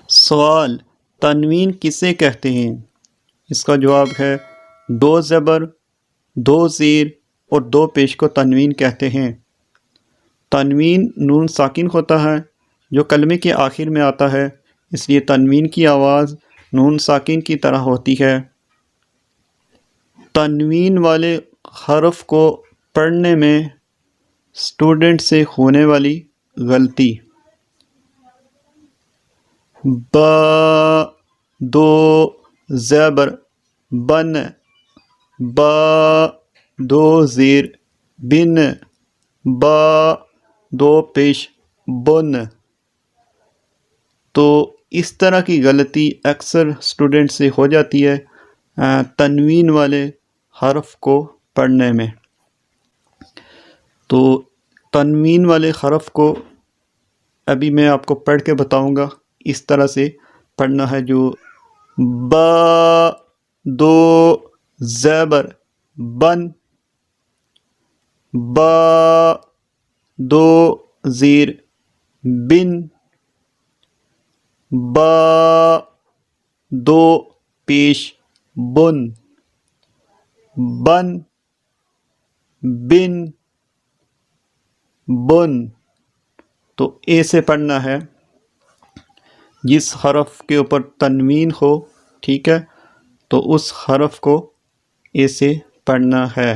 سوال: تنوین کسے کہتے ہیں؟ اس کا جواب ہے دو زبر، دو زیر اور دو پیش کو تنوین کہتے ہیں۔ تنوین نون ساکن ہوتا ہے جو کلمے کے آخر میں آتا ہے، اس لیے تنوین کی آواز نون ساکن کی طرح ہوتی ہے۔ تنوین والے حرف کو پڑھنے میں اسٹوڈنٹ سے ہونے والی غلطی: با دو زبر بن، با دو زیر بن، با دو پیش بن۔ تو اس طرح کی غلطی اکثر اسٹوڈنٹ سے ہو جاتی ہے تنوین والے حرف کو پڑھنے میں۔ تو تنوین والے حرف کو ابھی میں آپ کو پڑھ کے بتاؤں گا، اس طرح سے پڑھنا ہے جو با دو زبر بن، با دو زیر بن، با دو پیش بن، بن بن بن۔ تو اے سے پڑھنا ہے، جس حرف کے اوپر تنوین ہو، ٹھیک ہے، تو اس حرف کو اے سے پڑھنا ہے۔